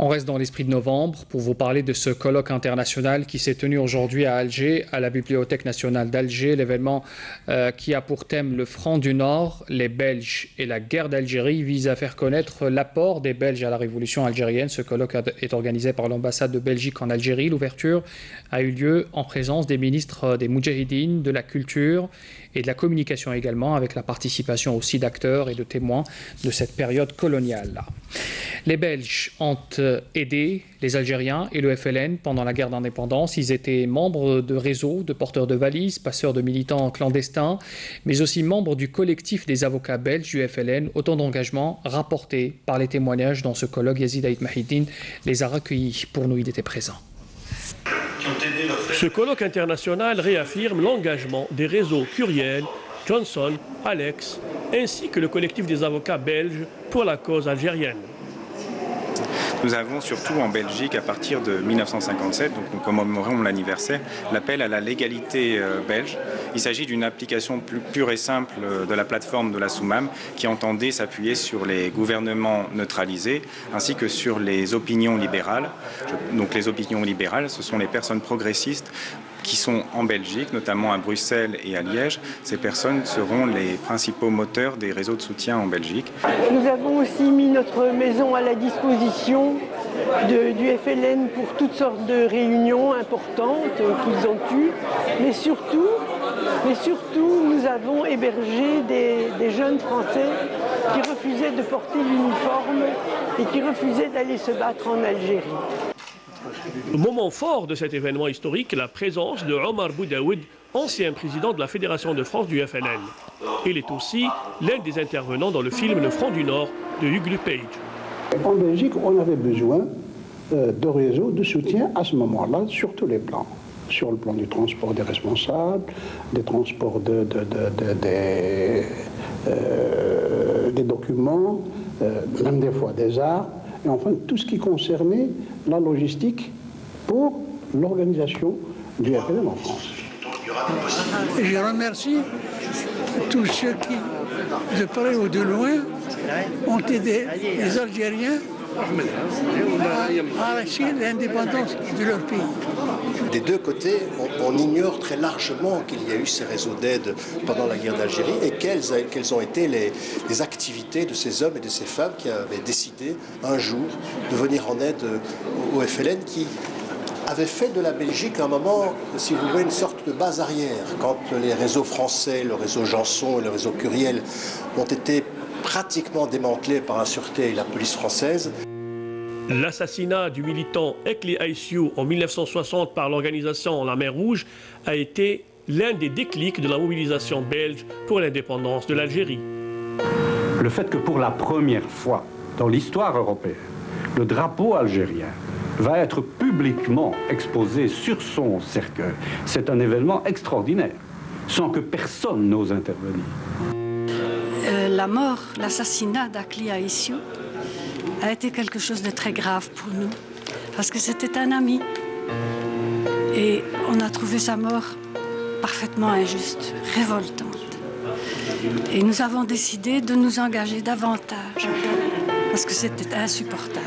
On reste dans l'esprit de novembre pour vous parler de ce colloque international qui s'est tenu aujourd'hui à Alger, à la Bibliothèque nationale d'Alger. L'événement qui a pour thème le Front du Nord, les Belges et la guerre d'Algérie vise à faire connaître l'apport des Belges à la révolution algérienne. Ce colloque est organisé par l'ambassade de Belgique en Algérie. L'ouverture a eu lieu en présence des ministres des Moudjahidines, de la culture et de la communication également, avec la participation aussi d'acteurs et de témoins de cette période coloniale. Les Belges ont aidé les Algériens et le FLN pendant la guerre d'indépendance. Ils étaient membres de réseaux de porteurs de valises, passeurs de militants clandestins, mais aussi membres du collectif des avocats belges du FLN. Autant d'engagements rapportés par les témoignages dans ce colloque. Yazid Aït Mahiddine les a recueillis pour nous, il était présent. Ce colloque international réaffirme l'engagement des réseaux Curiel, Johnson, Alex, ainsi que le collectif des avocats belges pour la cause algérienne. Nous avons surtout en Belgique, à partir de 1957, donc nous commémorons l'anniversaire, l'appel à la légalité belge. Il s'agit d'une application plus pure et simple de la plateforme de la Soumam qui entendait s'appuyer sur les gouvernements neutralisés ainsi que sur les opinions libérales. Donc les opinions libérales, ce sont les personnes progressistes qui sont en Belgique, notamment à Bruxelles et à Liège. Ces personnes seront les principaux moteurs des réseaux de soutien en Belgique. Nous avons aussi mis notre maison à la disposition du FLN pour toutes sortes de réunions importantes qu'ils ont eues. Mais surtout, nous avons hébergé des jeunes Français qui refusaient de porter l'uniforme et qui refusaient d'aller se battre en Algérie. Le moment fort de cet événement historique est la présence de Omar Boudaoud, ancien président de la Fédération de France du FLN. Il est aussi l'un des intervenants dans le film Le Front du Nord de Hugh Lepage. En Belgique, on avait besoin de réseaux de soutien à ce moment-là sur tous les plans. Sur le plan du transport des responsables, des transports des documents, même des fois des armes, et enfin tout ce qui concernait la logistique pour l'organisation du FLN en France. Je remercie tous ceux qui, de près ou de loin, ont aidé les Algériens à arracher l'indépendance de leur pays. Des deux côtés, on ignore très largement qu'il y a eu ces réseaux d'aide pendant la guerre d'Algérie et quelles ont été les activités de ces hommes et de ces femmes qui avaient décidé un jour de venir en aide au FLN qui avait fait de la Belgique un moment, si vous voulez, une sorte de base arrière. Quand les réseaux français, le réseau Janson et le réseau Curiel ont été pratiquement démantelés par la sûreté et la police française. L'assassinat du militant Ekli Aïssiou en 1960 par l'organisation La Mer Rouge a été l'un des déclics de la mobilisation belge pour l'indépendance de l'Algérie. Le fait que pour la première fois dans l'histoire européenne, le drapeau algérien va être publiquement exposé sur son cercueil, c'est un événement extraordinaire, sans que personne n'ose intervenir. La mort, l'assassinat d'Ekli Aïssiou a été quelque chose de très grave pour nous, parce que c'était un ami. Et on a trouvé sa mort parfaitement injuste, révoltante. Et nous avons décidé de nous engager davantage, parce que c'était insupportable.